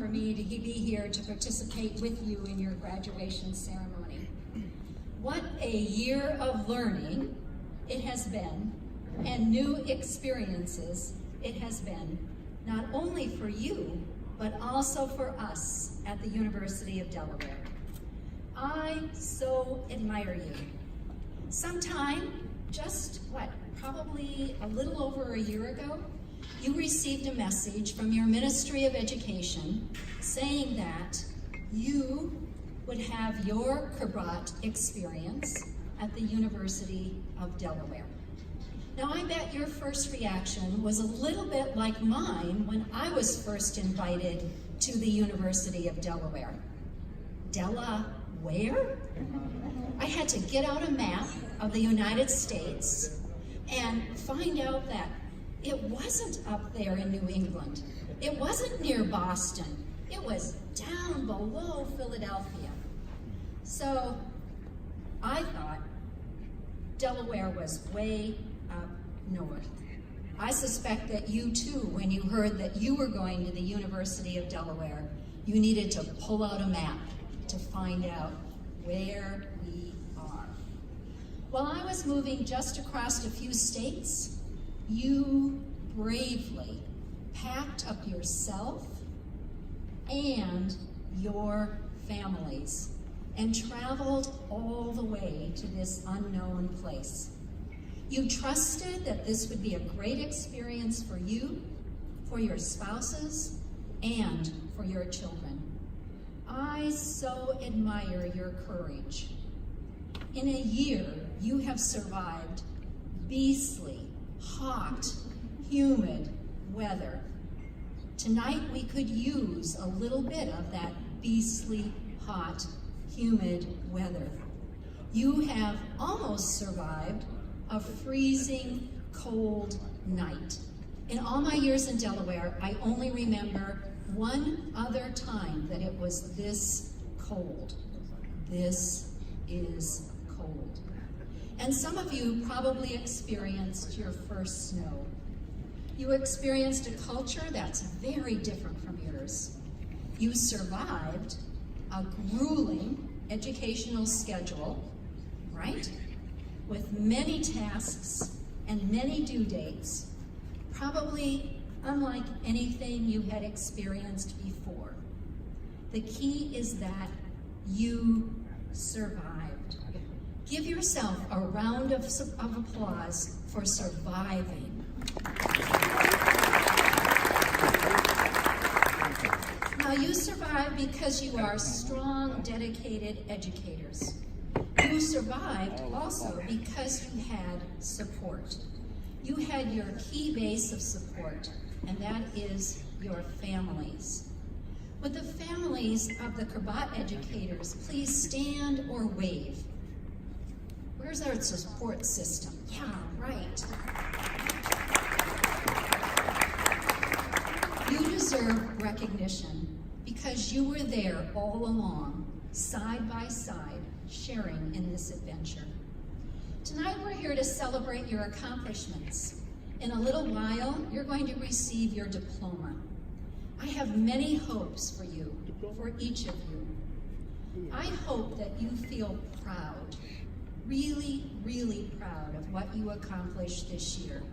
for me to be here to participate with you in your graduation ceremony. What a year of learning it has been, and new experiences it has been, not only for you, but also for us at the University of Delaware. I so admire you. Sometime, probably a little over a year ago, you received a message from your Ministry of Education saying that you would have your Khbrat experience at the University of Delaware. Now, I bet your first reaction was a little bit like mine when I was first invited to the University of Delaware. Delaware? I had to get out a map of the United States and find out that it wasn't up there in New England. It wasn't near Boston. It was down below Philadelphia. So I thought Delaware was way up north. I suspect that you too, when you heard that you were going to the University of Delaware, you needed to pull out a map to find out where we are. While I was moving just across a few states, you bravely packed up yourself and your families and traveled all the way to this unknown place. You trusted that this would be a great experience for you, for your spouses, and for your children. I so admire your courage. In a year, you have survived beastly, hot, humid weather. Tonight, we could use a little bit of that beastly, hot, humid weather. You have almost survived a freezing cold night. In all my years in Delaware, I only remember one other time that it was this cold. This is cold. And some of you probably experienced your first snow. You experienced a culture that's very different from yours. You survived a grueling educational schedule, right? With many tasks and many due dates, probably unlike anything you had experienced before. The key is that you survived. Give yourself a round of applause for surviving. Now, you survived because you are strong, dedicated educators. You survived also because you had support. You had your key base of support, and that is your families. Would the families of the Khbrat educators please stand or wave? Where's our support system? Yeah, right. You deserve recognition because you were there all along, side by side, sharing in this adventure. Tonight we're here to celebrate your accomplishments. In a little while, you're going to receive your diploma. I have many hopes for you, for each of you. I hope that you feel proud, really, really proud of what you accomplished this year.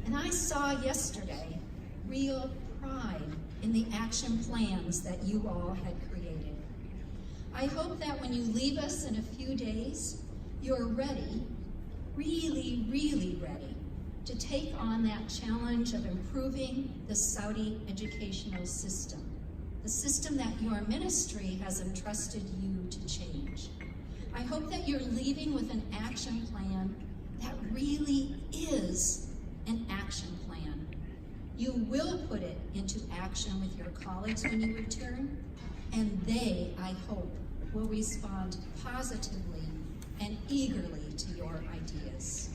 And I saw yesterday real pride in the action plans that you all had created. I hope that when you leave us in a few days, you're ready, really, really ready, to take on that challenge of improving the Saudi educational system, the system that your ministry has entrusted you to change. I hope that you're leaving with an action plan that really is an action plan. You will put it into action with your colleagues when you return, and they, I hope, will respond positively and eagerly to your ideas.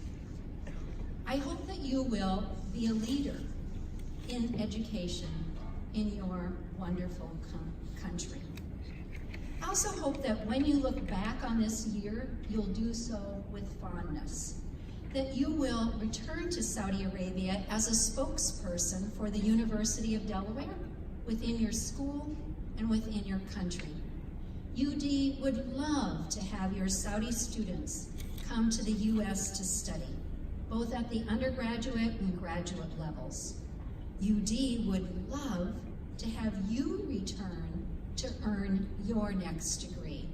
I hope that you will be a leader in education in your wonderful country. I also hope that when you look back on this year, you'll do so with fondness, that you will return to Saudi Arabia as a spokesperson for the University of Delaware within your school and within your country. UD would love to have your Saudi students come to the U.S. to study, both at the undergraduate and graduate levels. UD would love to have you return to earn your next degree.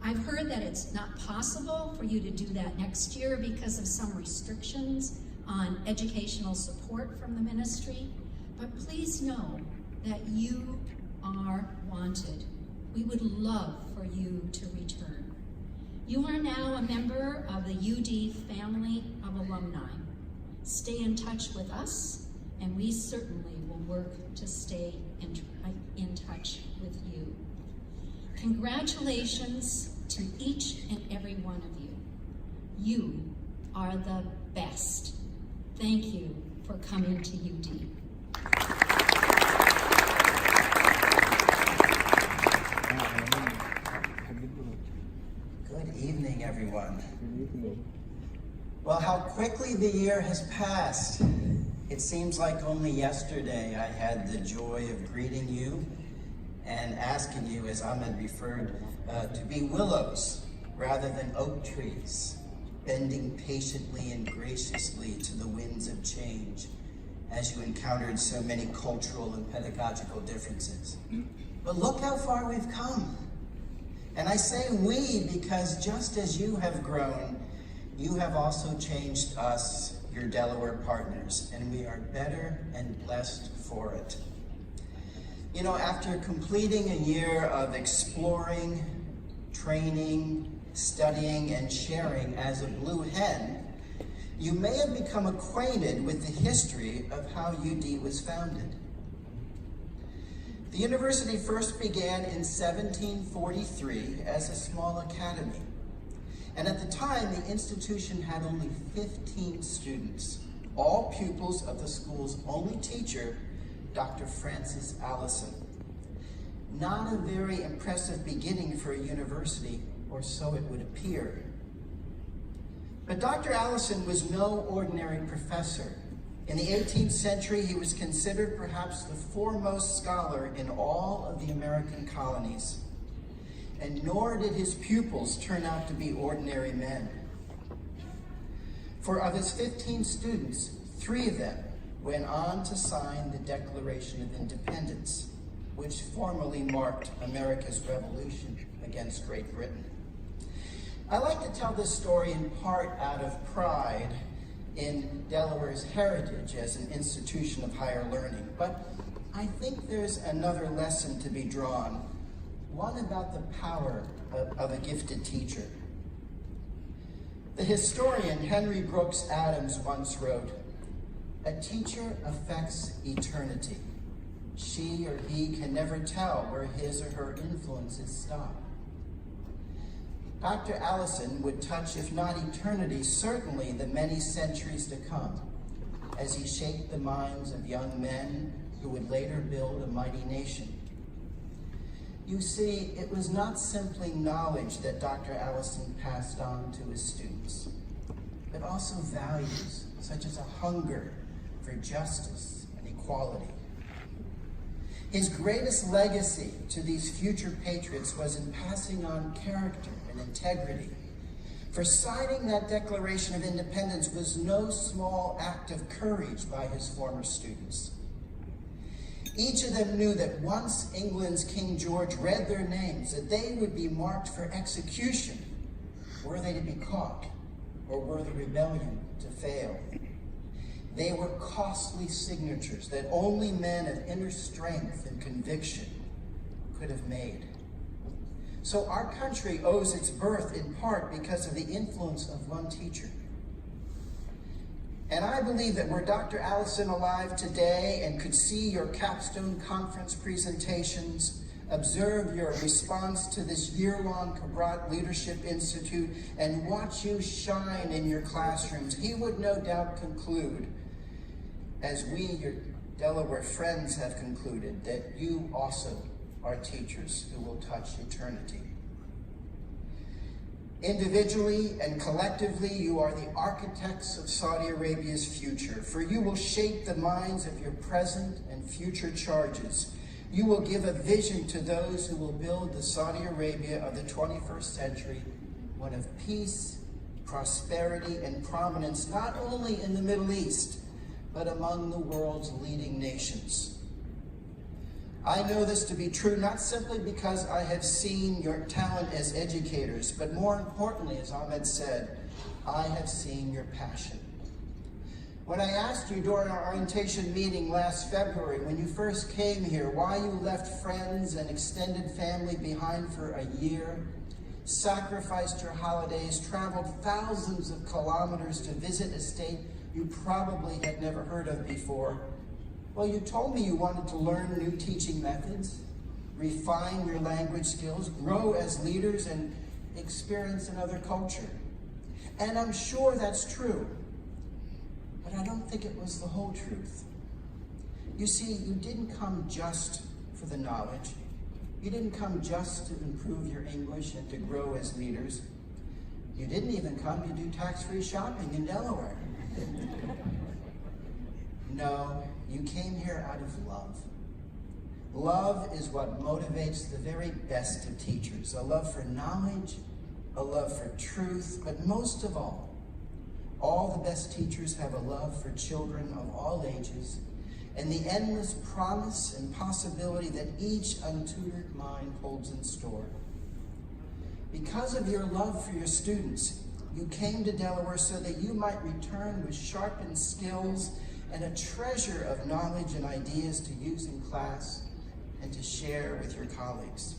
I've heard that it's not possible for you to do that next year because of some restrictions on educational support from the ministry, but please know that you are wanted. We would love for you to return. You are now a member of the UD family of alumni. Stay in touch with us, and we certainly will work to stay in touch with you. Congratulations to each and every one of you. You are the best. Thank you for coming to UD. Good evening, everyone. Well, how quickly the year has passed. It seems like only yesterday I had the joy of greeting you and asking you, as Ahmed referred, to be willows rather than oak trees, bending patiently and graciously to the winds of change as you encountered so many cultural and pedagogical differences. But look how far we've come. And I say we because just as you have grown, you have also changed us, your Delaware partners, and we are better and blessed for it. You know, after completing a year of exploring, training, studying, and sharing as a blue hen, you may have become acquainted with the history of how UD was founded. The university first began in 1743 as a small academy. And at the time, the institution had only 15 students, all pupils of the school's only teacher, Dr. Francis Allison. Not a very impressive beginning for a university, or so it would appear. But Dr. Allison was no ordinary professor. In the 18th century, he was considered perhaps the foremost scholar in all of the American colonies. And nor did his pupils turn out to be ordinary men. For of his 15 students, 3 of them went on to sign the Declaration of Independence, which formally marked America's revolution against Great Britain. I like to tell this story in part out of pride in Delaware's heritage as an institution of higher learning, but I think there's another lesson to be drawn, one about the power of a gifted teacher. The historian Henry Brooks Adams once wrote, "A teacher affects eternity. She or he can never tell where his or her influences stop." Dr. Allison would touch, if not eternity, certainly the many centuries to come, as he shaped the minds of young men who would later build a mighty nation. You see, it was not simply knowledge that Dr. Allison passed on to his students, but also values such as a hunger for justice and equality. His greatest legacy to these future patriots was in passing on character and integrity. For signing that Declaration of Independence was no small act of courage by his former students. Each of them knew that once England's King George read their names, that they would be marked for execution were they to be caught, or were the rebellion to fail. They were costly signatures that only men of inner strength and conviction could have made. So our country owes its birth in part because of the influence of one teacher. And I believe that were Dr. Allison alive today and could see your capstone conference presentations, observe your response to this year-long Khbrat Leadership Institute, and watch you shine in your classrooms, he would no doubt conclude, as we, your Delaware friends, have concluded, that you also are teachers who will touch eternity. Individually and collectively, you are the architects of Saudi Arabia's future, for you will shape the minds of your present and future charges. You will give a vision to those who will build the Saudi Arabia of the 21st century, one of peace, prosperity, and prominence, not only in the Middle East, but among the world's leading nations. I know this to be true not simply because I have seen your talent as educators, but more importantly, as Ahmed said, I have seen your passion. When I asked you during our orientation meeting last February, when you first came here, why you left friends and extended family behind for a year, sacrificed your holidays, traveled thousands of kilometers to visit a state you probably had never heard of before, well, you told me you wanted to learn new teaching methods, refine your language skills, grow as leaders, and experience another culture. And I'm sure that's true. But I don't think it was the whole truth. You see, you didn't come just for the knowledge. You didn't come just to improve your English and to grow as leaders. You didn't even come to do tax-free shopping in Delaware. No, you came here out of love. Love is what motivates the very best of teachers. A love for knowledge, a love for truth, but most of all the best teachers have a love for children of all ages and the endless promise and possibility that each untutored mind holds in store. Because of your love for your students, you came to Delaware so that you might return with sharpened skills and a treasure of knowledge and ideas to use in class and to share with your colleagues.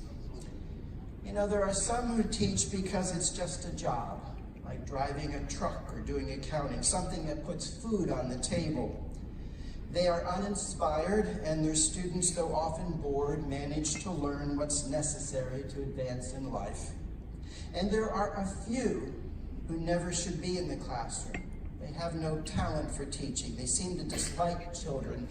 You know, there are some who teach because it's just a job, like driving a truck or doing accounting, something that puts food on the table. They are uninspired, and their students, though often bored, manage to learn what's necessary to advance in life. And there are a few who never should be in the classroom. They have no talent for teaching. They seem to dislike children,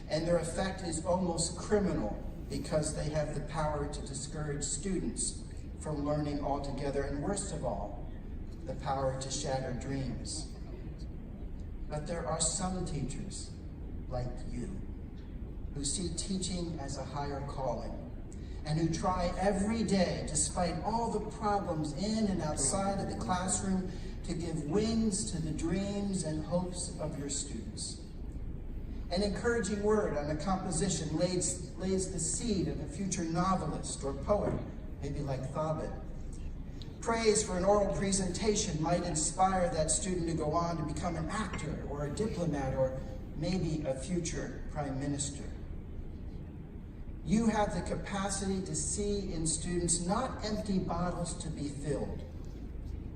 and their effect is almost criminal because they have the power to discourage students from learning altogether, and worst of all, the power to shatter dreams. But there are some teachers, like you, who see teaching as a higher calling, and who try every day, despite all the problems in and outside of the classroom, to give wings to the dreams and hopes of your students. An encouraging word on a composition lays the seed of a future novelist or poet, maybe like Khbrat. Praise for an oral presentation might inspire that student to go on to become an actor or a diplomat or maybe a future prime minister. You have the capacity to see in students not empty bottles to be filled,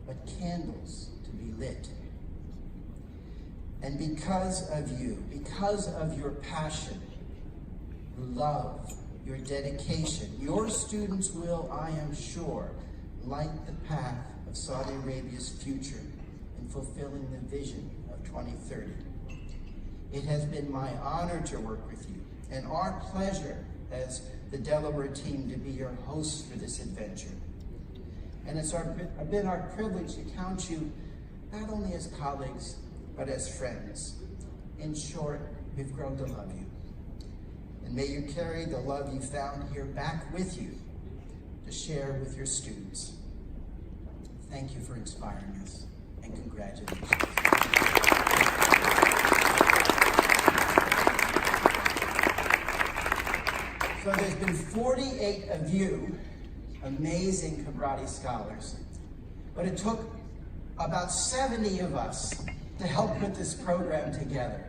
but candles to be lit. And because of you, because of your passion, your love, your dedication, your students will, I am sure, light the path of Saudi Arabia's future in fulfilling the vision of 2030. It has been my honor to work with you, and our pleasure as the Delaware team to be your hosts for this adventure. And it's been our privilege to count you not only as colleagues, but as friends. In short, we've grown to love you. And may you carry the love you found here back with you to share with your students. Thank you for inspiring us, and congratulations. So there's been 48 of you, amazing Khbrati scholars, but it took about 70 of us to help put this program together.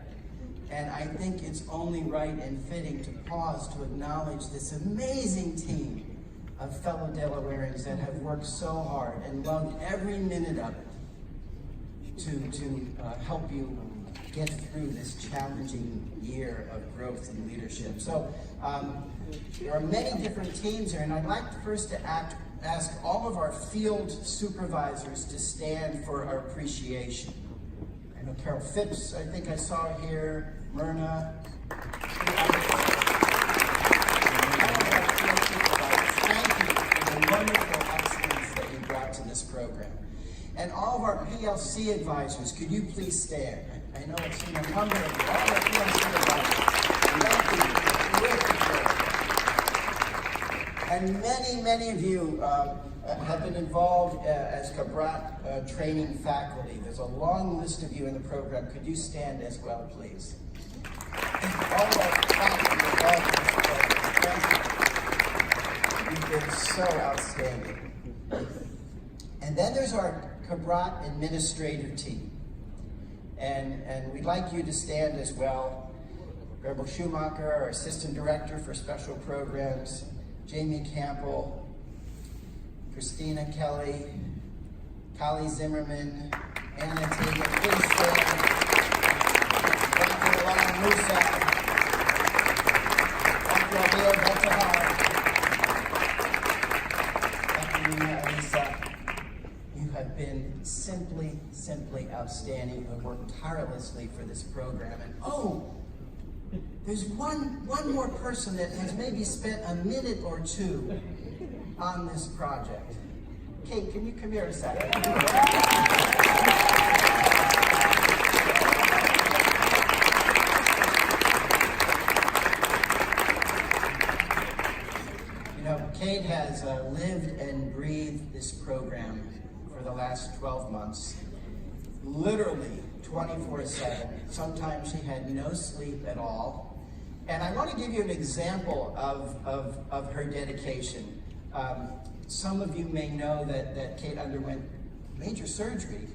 And I think it's only right and fitting to pause to acknowledge this amazing team of fellow Delawareans that have worked so hard and loved every minute of it to help you get through this challenging year of growth and leadership. So there are many different teams here, and I'd like first to ask all of our field supervisors to stand for our appreciation. I know Carol Phipps, I think I saw here, Myrna. Thank you for the wonderful excellence that you brought to this program. And all of our PLC advisors, could you please stand? I know it's in a number of all our PLC advisors. Thank you. And many of you have been involved as Khbrat training faculty. There's a long list of you in the program. Could you stand as well, please? All of our faculty involved in this program. Thank you. You've been so outstanding. And then there's our Khbrat administrative team. And we'd like you to stand as well. Rebel Schumacher, our Assistant Director for Special Programs, Jamie Campbell, Christina Kelly, Kali Zimmerman, Anna Tegan, please stand. Dr. Lana Musa, Dr. Abel Batahar, Dr. Nina Alisa. You have been simply outstanding. You have worked tirelessly for this program. And there's one more person that has maybe spent a minute or two on this project. Kate, can you come here a second? You know, Kate has lived and breathed this program for the last 12 months, literally 24/7. Sometimes she had no sleep at all. And I want to give you an example of her dedication. Some of you may know that Kate underwent major surgery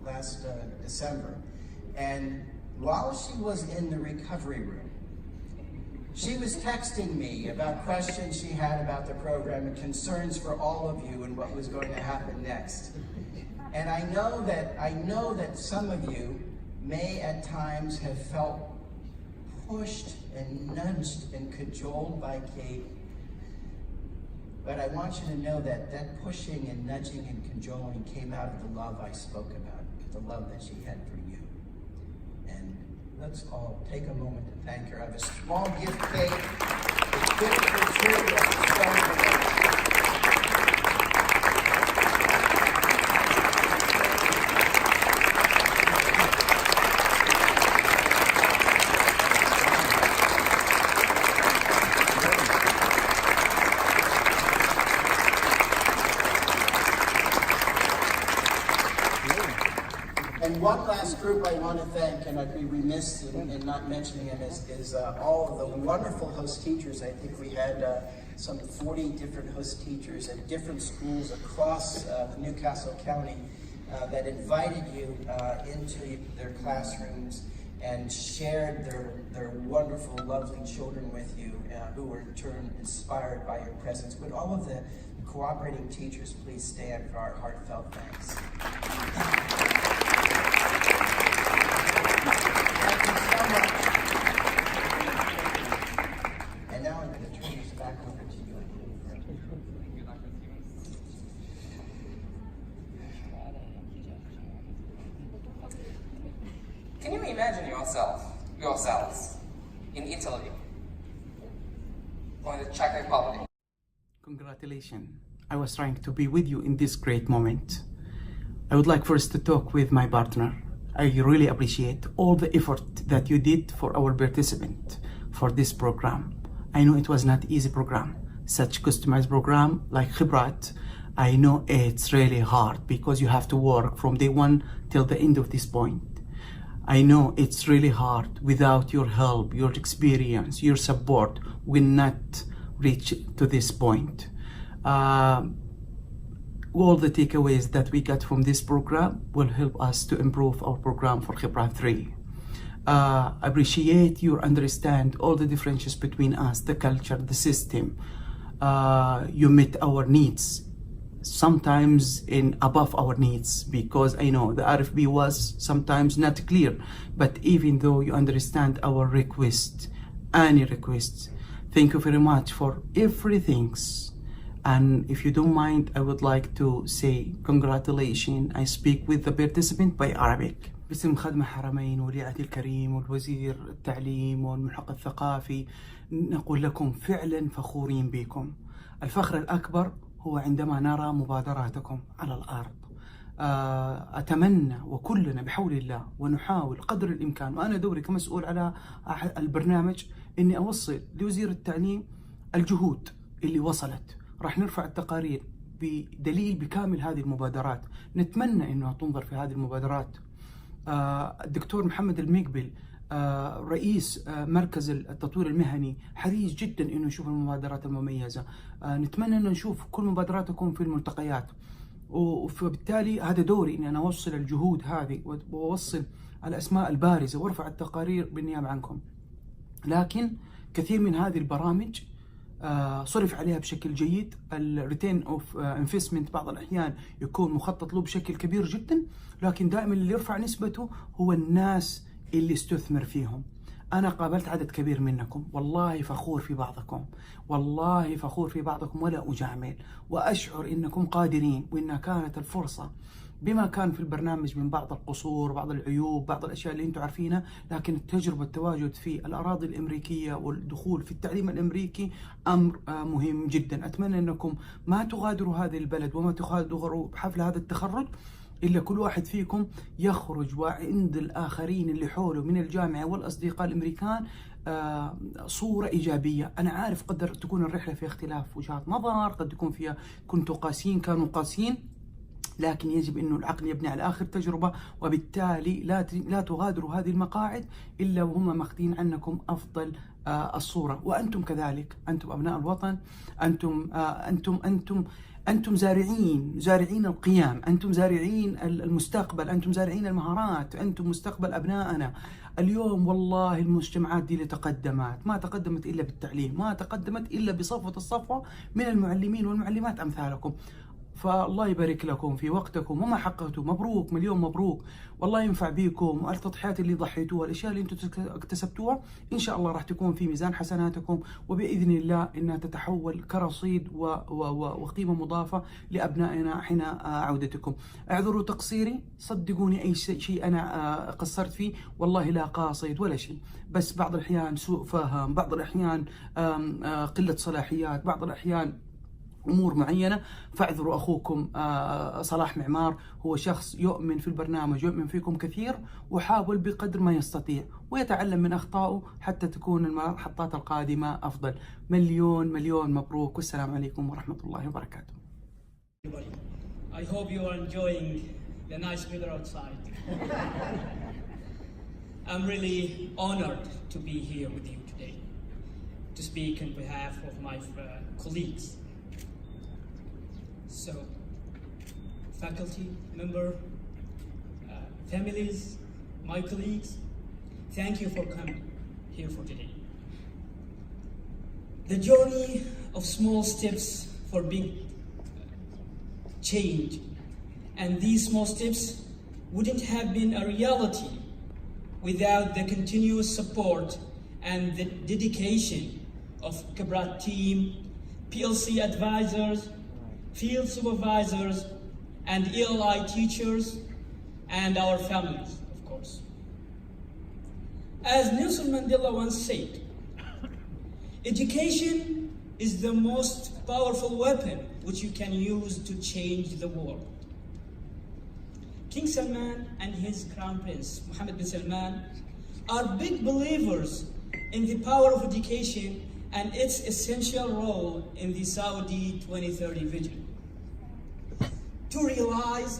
last December. And while she was in the recovery room, she was texting me about questions she had about the program and concerns for all of you and what was going to happen next. And I know that some of you may at times have felt pushed and nudged and cajoled by Kate. But I want you to know that pushing and nudging and cajoling came out of the love I spoke about, the love that she had for you. And let's all take a moment to thank her. I have a small gift, Kate. It's good for children. And one last group I want to thank, and I'd be remiss in not mentioning them, is all of the wonderful host teachers. I think we had some 40 different host teachers at different schools across Newcastle County that invited you into their classrooms and shared their wonderful, lovely children with you, who were in turn inspired by your presence. Would all of the cooperating teachers please stand for our heartfelt thanks? And now I'm going to turn this back over to you. Can you imagine yourselves in Italy or in the Czech Republic? Congratulations. I was trying to be with you in this great moment. I would like first to talk with my partner. I really appreciate all the effort that you did for our participant for this program. I know it was not easy program. Such customized program like Khbrat, I know it's really hard because you have to work from day one till the end of this point. I know it's really hard. Without your help, your experience, your support, will not reach to this point. All the takeaways that we got from this program will help us to improve our program for Khbrat 3. Appreciate your understand all the differences between us, the culture, the system. You met our needs, sometimes in above our needs, because I know the RFB was sometimes not clear, but even though you understand our request, any requests, thank you very much for everything. And if you don't mind, I would like to say congratulations. I speak with the participant by Arabic. باسم خدمة حرمين وليعة الكريم والوزير التعليم والملحق الثقافي نقول لكم فعلا فخورين بكم. الفخر الأكبر هو عندما نرى مبادراتكم على الأرض. أتمنى وكلنا بحول الله ونحاول قدر الإمكان، وأنا دوري كمسؤول على البرنامج إني أوصل لوزير التعليم الجهود اللي وصلت. راح نرفع التقارير بدليل بكامل هذه المبادرات، نتمنى انها تنظر في هذه المبادرات. الدكتور محمد المقبل رئيس مركز التطوير المهني حريص جدا انه يشوف المبادرات المميزة. نتمنى انه نشوف كل مبادراتكم في الملتقيات، وبالتالي هذا دوري اني انا اوصل الجهود هذه واوصل الاسماء البارزة وارفع التقارير بالنيابة عنكم. لكن كثير من هذه البرامج صرف عليها بشكل جيد. الريتين اوف انفستمنت بعض الاحيان يكون مخطط له بشكل كبير جدا، لكن دائما اللي يرفع نسبته هو الناس اللي استثمر فيهم. انا قابلت عدد كبير منكم، والله فخور في بعضكم، والله فخور في بعضكم ولا اجامل، واشعر انكم قادرين، وانها كانت الفرصة بما كان في البرنامج من بعض القصور، بعض العيوب، بعض الاشياء اللي انتم عارفينها، لكن التجربه التواجد في الاراضي الامريكيه والدخول في التعليم الامريكي امر مهم جدا. اتمنى انكم ما تغادروا هذه البلد وما تغادروا حفل هذا التخرج الا كل واحد فيكم يخرج وعند الاخرين اللي حوله من الجامعه والاصدقاء الامريكان صورة إيجابية. أنا عارف قد تكون الرحلة فيها اختلاف وجهات نظر، قد يكون فيها كنتوا قاسيين كانوا قاسيين، لكن يجب أنه العقل يبني على آخر تجربة، وبالتالي لا تغادروا هذه المقاعد إلا وهم ماخذين عنكم أفضل الصورة. وأنتم كذلك، أنتم أبناء الوطن، أنتم زارعين القيم، أنتم زارعين المستقبل، أنتم زارعين المهارات، أنتم مستقبل أبنائنا. اليوم والله المجتمعات دي اللي تقدمت ما تقدمت إلا بالتعليم، ما تقدمت إلا بصفوة الصفوة من المعلمين والمعلمات أمثالكم. فالله يبارك لكم في وقتكم وما حققتوا. مبروك، مليون مبروك، والله ينفع بيكم. والتضحيات اللي ضحيتوها، الاشياء اللي انتم اكتسبتوها ان شاء الله راح تكون في ميزان حسناتكم، وباذن الله انها تتحول كرصيد وقيمه مضافه لابنائنا حين عودتكم. اعذروا تقصيري، صدقوني اي شيء انا قصرت فيه والله لا قاصد ولا شيء، بس بعض الاحيان سوء فهم، بعض الاحيان قله صلاحيات، بعض الاحيان أمور معينة. فاعذروا أخوكم صلاح معمار، هو شخص يؤمن في البرنامج، يؤمن فيكم كثير، وحاول بقدر ما يستطيع ويتعلم من أخطائه حتى تكون المحطات القادمة أفضل. مليون مبروك، والسلام عليكم ورحمة الله وبركاته. I hope you are enjoying the nice weather outside. I'm really honored to be here with you today to speak on behalf of my colleagues. So, faculty, member, families, my colleagues, thank you for coming here for today. The journey of small steps for big change, and these small steps wouldn't have been a reality without the continuous support and the dedication of Khbrat team, PLC advisors, field supervisors, and ELI teachers, and our families, of course. As Nelson Mandela once said, education is the most powerful weapon which you can use to change the world. King Salman and his crown prince, Mohammed bin Salman, are big believers in the power of education and its essential role in the Saudi 2030 vision. To realize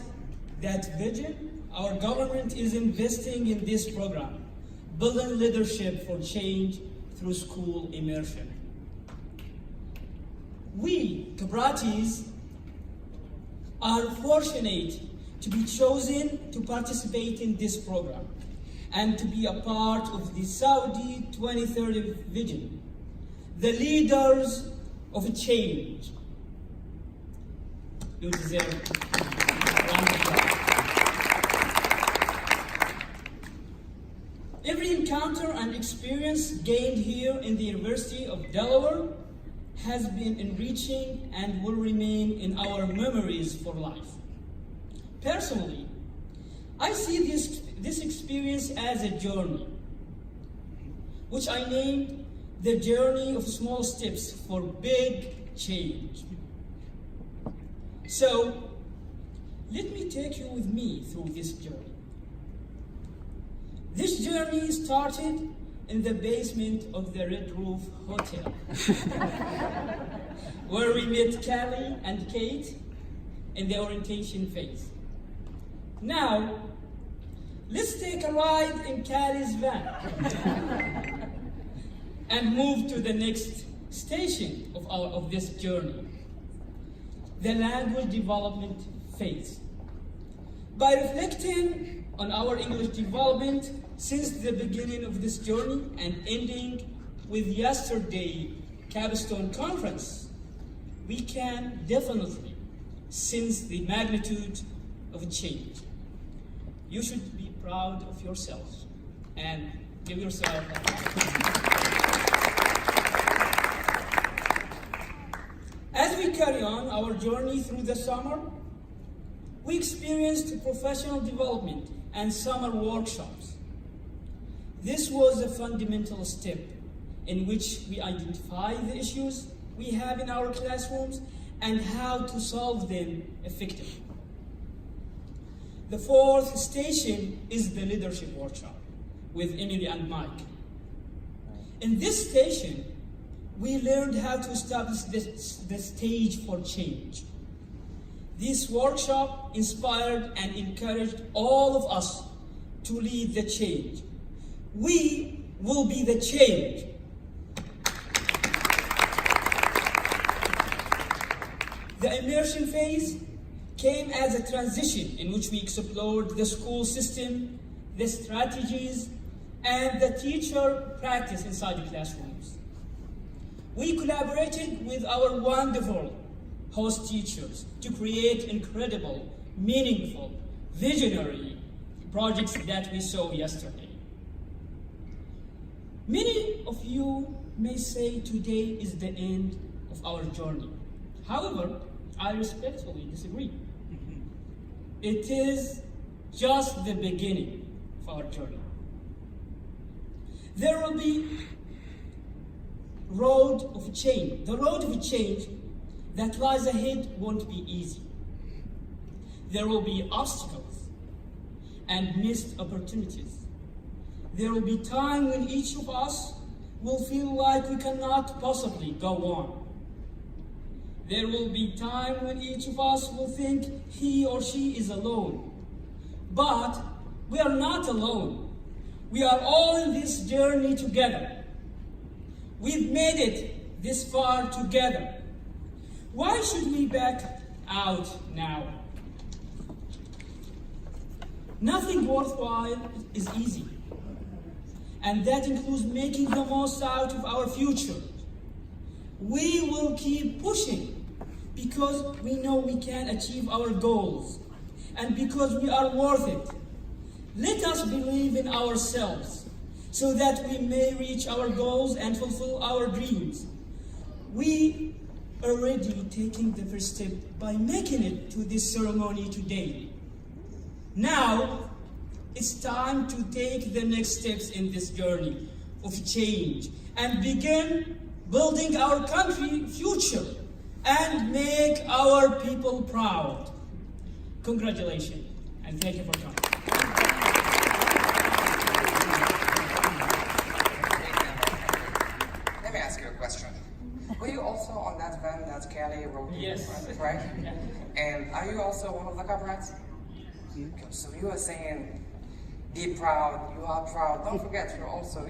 that vision, our government is investing in this program, building leadership for change through school immersion. We, Khbratis, are fortunate to be chosen to participate in this program and to be a part of the Saudi 2030 vision, the leaders of change. You deserve a round of applause. Every encounter and experience gained here in the University of Delaware has been enriching and will remain in our memories for life. Personally, I see this experience as a journey, which I named the journey of small steps for big change. So, let me take you with me through this journey. This journey started in the basement of the Red Roof Hotel, where we met Callie and Kate in the orientation phase. Now, let's take a ride in Callie's van and move to the next station of this journey, the language development phase. By reflecting on our English development since the beginning of this journey and ending with yesterday's capstone conference, we can definitely sense the magnitude of change. You should be proud of yourselves and give yourself a clap. As we carry on our journey through the summer, we experienced professional development and summer workshops. This was a fundamental step in which we identify the issues we have in our classrooms and how to solve them effectively. The fourth station is the leadership workshop with Emily and Mike. In this station, we learned how to establish the stage for change. This workshop inspired and encouraged all of us to lead the change. We will be the change. The immersion phase came as a transition in which we explored the school system, the strategies, and the teacher practice inside the classrooms. We collaborated with our wonderful host teachers to create incredible, meaningful, visionary projects that we saw yesterday. Many of you may say today is the end of our journey. However, I respectfully disagree. It is just the beginning of our journey. There will be road of change. The road of change that lies ahead won't be easy. There will be obstacles and missed opportunities. There will be time when each of us will feel like we cannot possibly go on. There will be time when each of us will think he or she is alone. But we are not alone. We are all in this journey together. We've made it this far together. Why should we back out now? Nothing worthwhile is easy. And that includes making the most out of our future. We will keep pushing because we know we can achieve our goals and because we are worth it. Let us believe in ourselves so that we may reach our goals and fulfill our dreams. We are already taking the first step by making it to this ceremony today. Now, it's time to take the next steps in this journey of change and begin building our country future and make our people proud. Congratulations and thank you for coming. Let me ask you a question. Were you also on that van that Callie wrote? Yes. Right? And are you also one of the Khabrats? So you were saying, be proud, you are proud. Don't forget, you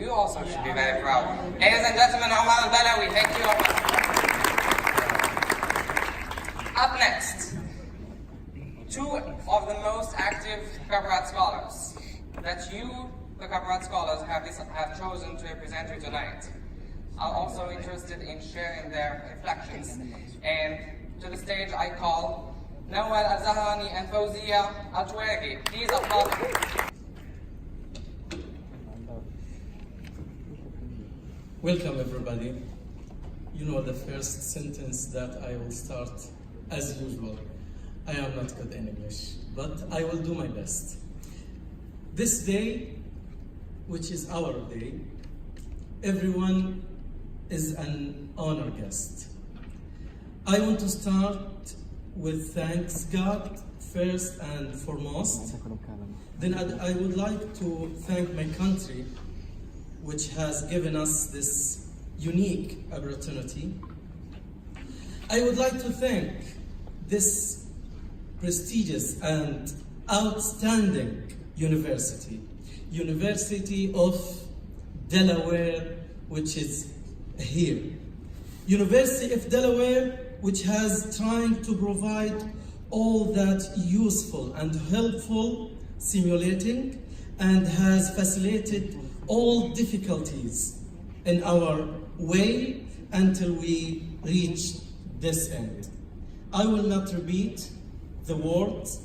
also should be very proud. Ladies and gentlemen, Omar al-Balawi, thank you. Up next, two of the most active Khbrat scholars that you, the Khbrat scholars, have chosen to represent you tonight are also interested in sharing their reflections. And to the stage I call Nawal al-Zahrani and Fawziya al-Tuwagi. Please applaud them. Welcome everybody. You know the first sentence that I will start as usual. I am not good in English, but I will do my best. This day, which is our day, everyone is an honor guest. I want to start with thanks God first and foremost. Then I would like to thank my country, which has given us this unique opportunity. I would like to thank this prestigious and outstanding university, University of Delaware, which is here. University of Delaware, which has trying to provide all that useful and helpful simulating and has facilitated all difficulties in our way until we reach this end. I will not repeat the words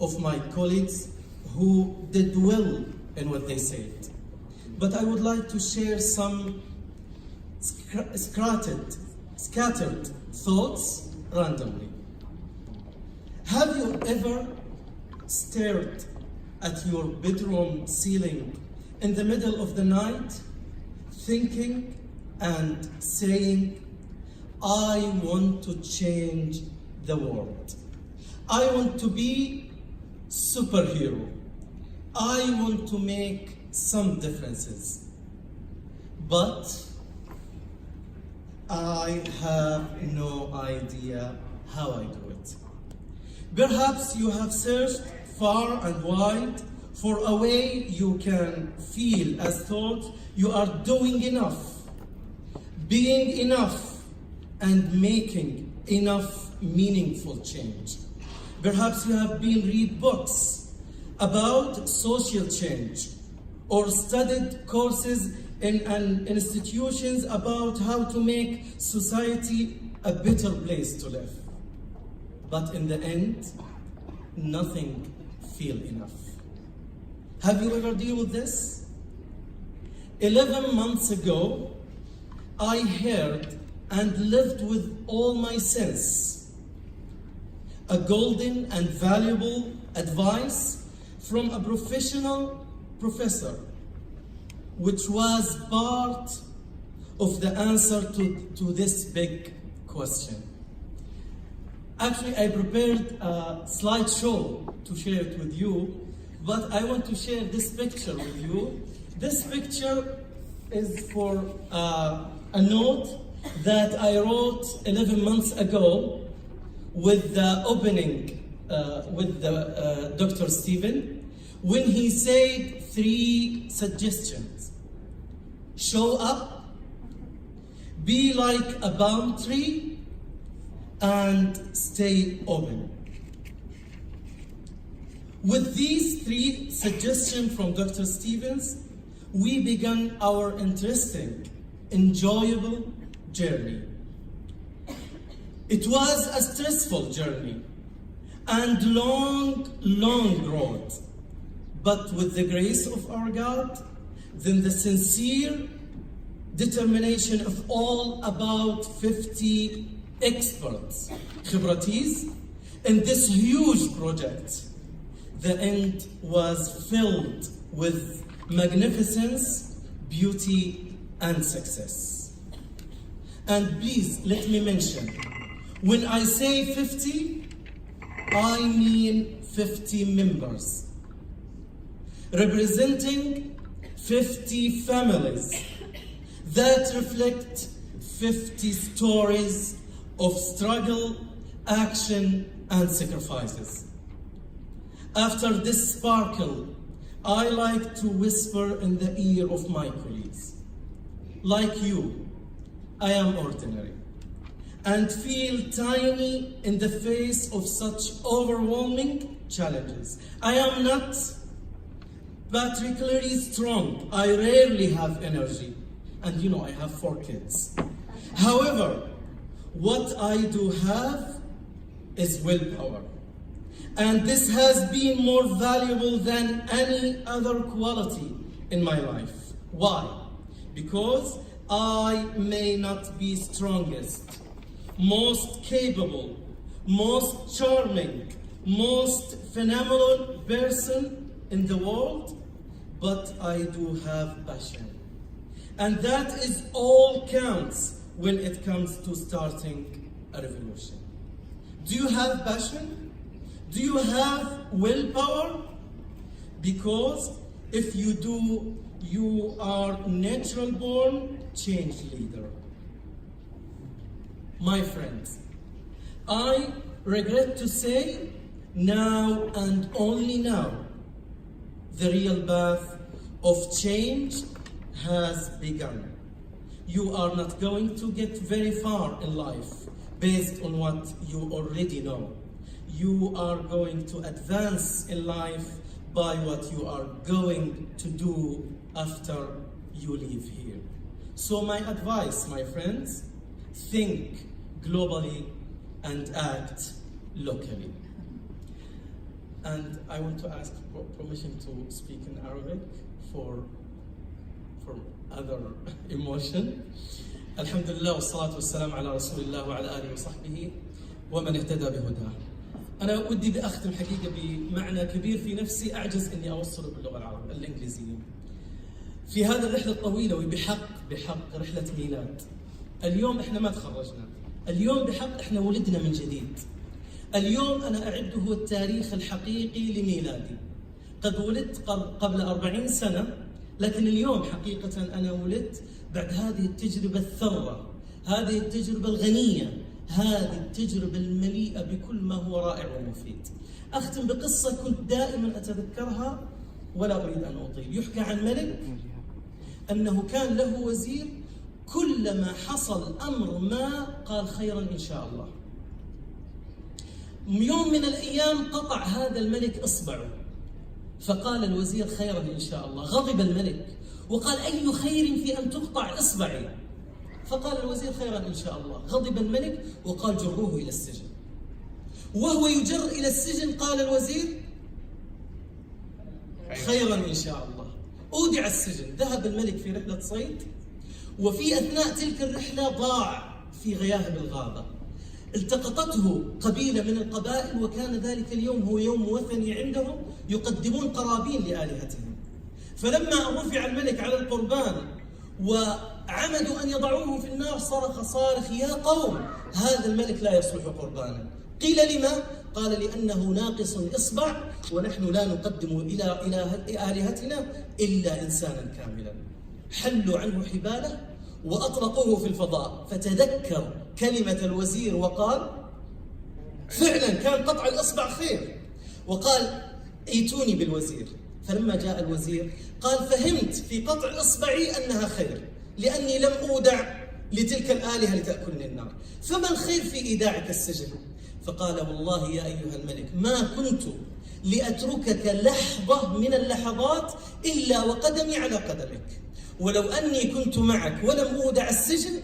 of my colleagues who did well in what they said, but I would like to share some scattered thoughts randomly. Have you ever stared at your bedroom ceiling in the middle of the night, thinking and saying, I want to change the world. I want to be superhero. I want to make some differences. But I have no idea how I do it. Perhaps you have searched far and wide for a way you can feel as though you are doing enough, being enough, and making enough meaningful change. Perhaps you have been read books about social change or studied courses in institutions about how to make society a better place to live. But in the end, nothing feels enough. Have you ever dealt with this? 11 months ago, I heard and lived with all my sense a golden and valuable advice from a professional professor, which was part of the answer to this big question. Actually, I prepared a slideshow to share it with you, but I want to share this picture with you. This picture is for a note that I wrote 11 months ago with the opening with Dr. Stephen, when he said 3 suggestions. Show up, be like a palm tree, and stay open. With these 3 suggestions from Dr. Stevens, we began our interesting, enjoyable journey. It was a stressful journey and long road, but with the grace of our God, then the sincere determination of all about 50 experts, Khbratis, in this huge project, the end was filled with magnificence, beauty, and success. And please, let me mention, when I say 50, I mean 50 members, representing 50 families that reflect 50 stories of struggle, action, and sacrifices. After this sparkle, I like to whisper in the ear of my colleagues, like you, I am ordinary, and feel tiny in the face of such overwhelming challenges. I am not particularly strong. I rarely have energy, and you know I have 4 kids. However, what I do have is willpower. And this has been more valuable than any other quality in my life. Why? Because I may not be strongest, most capable, most charming, most phenomenal person in the world, but I do have passion. And that is all counts when it comes to starting a revolution. Do you have passion? Do you have willpower? Because If you do, you are natural born change leader. My friends, I regret to say, now and only now, the real path of change has begun. You are not going to get very far in life based on what you already know. You are going to advance in life by what you are going to do after you leave here. So my advice, my friends, think globally and act locally. And I want to ask for permission to speak in Arabic for other emotion. الحمد لله والصلاة والسلام على رسول الله وعلى آله وصحبه ومن اهتدى بهداه. أنا ودي بأختم حقيقة بمعنى كبير في نفسي أعجز إني أوصله باللغة العربية الإنجليزية. في هذه الرحلة الطويلة وبحق رحلة ميلاد. اليوم إحنا ما تخرجنا. اليوم بحق إحنا ولدنا من جديد. اليوم أنا أعده التاريخ الحقيقي لميلادي. قد ولدت قبل 40 سنة، لكن اليوم حقيقة أنا ولدت بعد هذه التجربة الثرة، هذه التجربة الغنية، هذه التجربة المليئة بكل ما هو رائع ومفيد. أختم بقصة كنت دائما أتذكرها ولا أريد أن أطيل. يحكى عن ملك أنه كان له وزير كلما حصل أمر ما قال خيرا إن شاء الله. يوم من الأيام قطع هذا الملك إصبعه، فقال الوزير خيرا إن شاء الله. غضب الملك وقال أي خير في أن تقطع إصبعي؟ فقال الوزير خيرا إن شاء الله. غضب الملك وقال جروه إلى السجن. وهو يجر إلى السجن قال الوزير خيرا إن شاء الله. أودع السجن. ذهب الملك في رحلة صيد، وفي أثناء تلك الرحلة ضاع في غياهب الغابة. التقطته قبيلة من القبائل، وكان ذلك اليوم هو يوم وثني عندهم، يقدمون قرابين لآلهتهم. فلما رفع الملك على القربان وعمدوا أن يضعوه في النار صرخ صارخ يا قوم هذا الملك لا يصلح قربانا. قيل لما؟ قال لأنه ناقص إصبع ونحن لا نقدم إلى آلهتنا إلا إنسانا كاملا. حلوا عنه حباله وأطلقوه في الفضاء، فتذكر كلمة الوزير وقال فعلا كان قطع الإصبع خير، وقال ائتوني بالوزير. فلما جاء الوزير قال فهمت في قطع إصبعي أنها خير لأني لم أودع لتلك الآلهة لتأكلني النار، فما الخير في إيداعك السجن؟ فقال والله يا أيها الملك ما كنت لأتركك لحظة من اللحظات إلا وقدمي على قدمك، ولو أني كنت معك ولم أودع السجن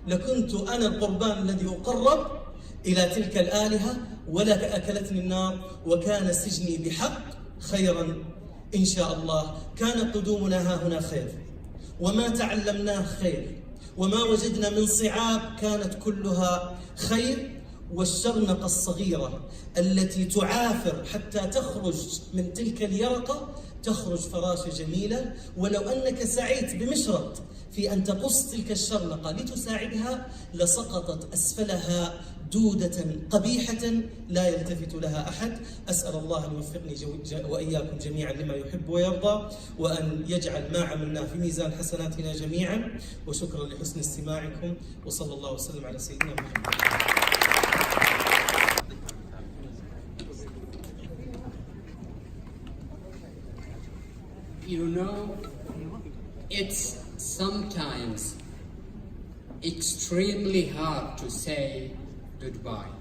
لكنت أنا القربان الذي أقرب إلى تلك الآلهة ولا أكلتني النار، وكان سجني بحق خيرا إن شاء الله. كان قدومنا ها هنا خير، وما تعلمناه خير، وما وجدنا من صعاب كانت كلها خير. والشرنقة الصغيرة التي تعافر حتى تخرج من تلك اليرقة تخرج فراشة جميلة، ولو أنك سعيت بمشرط في أن تقص تلك الشرنقة لتساعدها لسقطت أسفلها دودة قبيحة لا يلتفت لها أحد. أسأل الله أن يوفقني وإياكم جميعا لما يحب ويرضى، وأن يجعل ما عملناه في ميزان حسناتنا جميعا. وشكرا لحسن استماعكم، وصلى الله وسلم على سيدنا محمد. You know, it's sometimes extremely hard to say goodbye.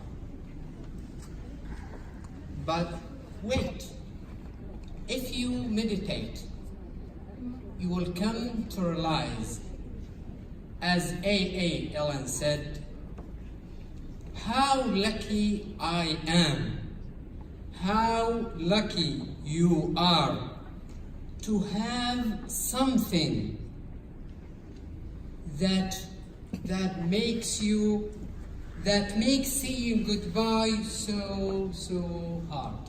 But wait, if you meditate, you will come to realize, as A.A. Ellen said, how lucky I am, how lucky you are to have something that makes saying goodbye so hard.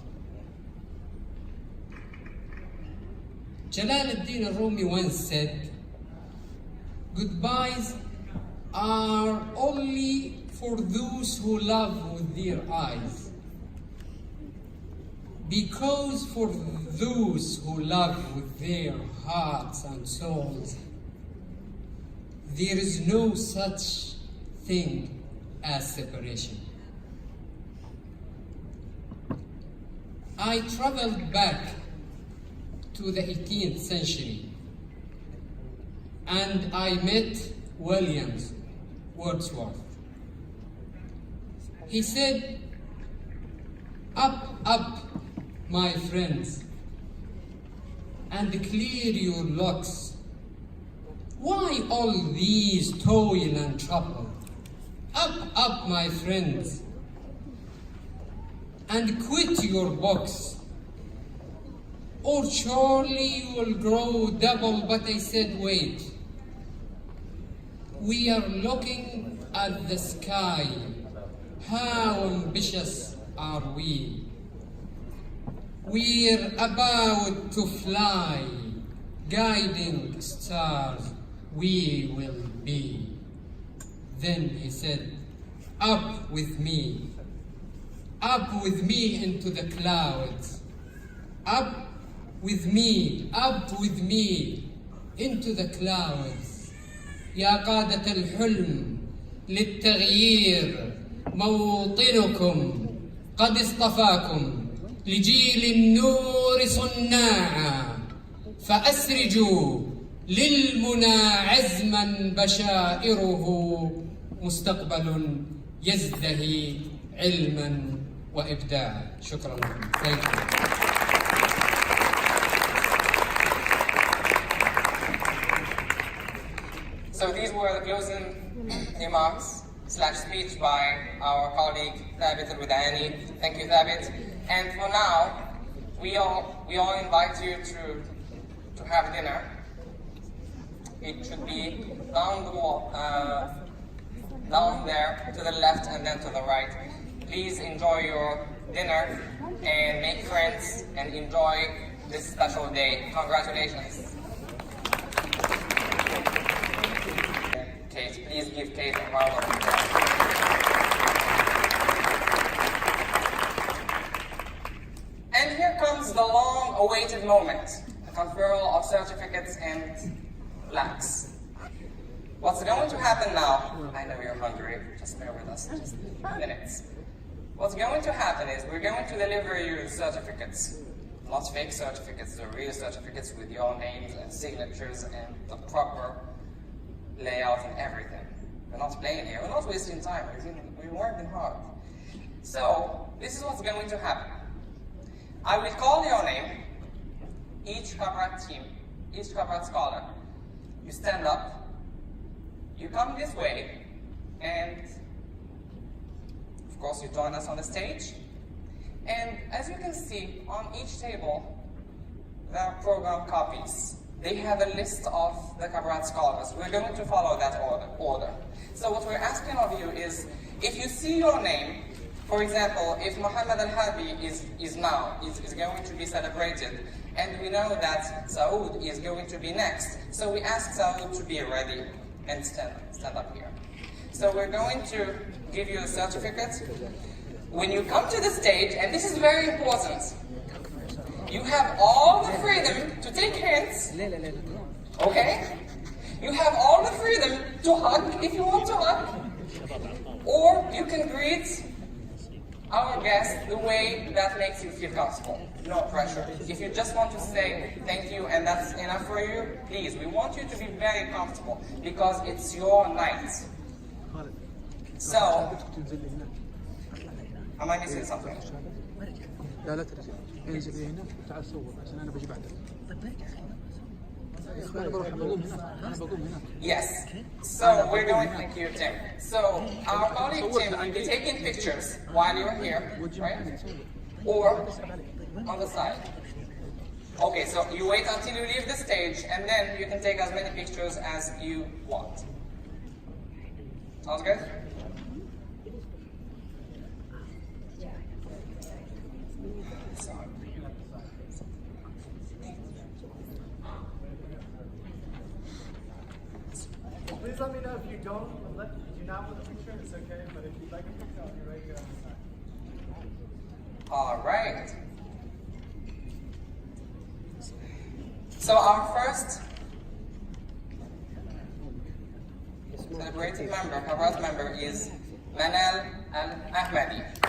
Jalal ad-Din al-Rumi once said, goodbyes are only for those who love with their eyes, because for those who love with their hearts and souls, there is no such thing as separation. I traveled back to the 18th century and I met Williams Wordsworth. He said, "Up, up, my friends, and clear your locks. Why all these toil and trouble? Up, up, my friends, and quit your books, or surely you will grow double." But I said, wait. We are looking at the sky. How ambitious are we? We're about to fly. Guiding stars we will be. Then he said, up with me into the clouds. Up with me into the clouds. يا قادة الحلم للتغيير موطنكم قد اصطفاكم لجيل النور صناعا فأسرجوا للمنى عزما بشائره مستقبل يزدهي علما وإبداعا. شكرا لكم. Thank you. So these were the closing remarks / speech by our colleague Thabit Al-Widani. Thank you, Thabit. And for now, we all invite you to have dinner. It should be down the wall, down there to the left and then to the right. Please enjoy your dinner and make friends and enjoy this special day. Congratulations. Kate, please give Kate a round of applause. And here comes the long-awaited moment, the conferral of certificates and plaques. What's going to happen now, I know you're hungry, just bear with us just a few minutes. What's going to happen is we're going to deliver you the certificates, not fake certificates, the real certificates with your names and signatures and the proper layout and everything. We're not playing here, we're not wasting time, we're working hard. So, this is what's going to happen. I will call your name, each Khbrat team, each Khbrat scholar. You stand up, you come this way, and of course you join us on the stage. And as you can see, on each table, there are program copies. They have a list of the Khbrat scholars. We're going to follow that order. So what we're asking of you is, if you see your name, for example, if Muhammad al-Habi is going to be celebrated, and we know that Saud is going to be next, so we ask Saud to be ready and stand up here. So we're going to give you a certificate. When you come to the stage, and this is very important, you have all the freedom to take hints, okay? You have all the freedom to hug if you want to hug, or you can greet our guests the way that makes you feel comfortable. No pressure. If you just want to say thank you and that's enough for you, please, we want you to be very comfortable because it's your night. So, am I missing something? لا لا ترجع انزل لي هنا تعال صور عشان انا بجي بعدك انا بروح بقوم هناك Yes. So we're going. Thank you, Tim. So our colleague Tim will be taking pictures while you're here, right? Or on the side. Okay. So you wait until you leave the stage, and then you can take as many pictures as you want. Sounds good? Please let me know if you do not want a picture, it's okay, but if you'd like a picture, I'll be right here on the side. All right. So our first celebrated member, Khbrat member, is Manal Al-Ahmadi.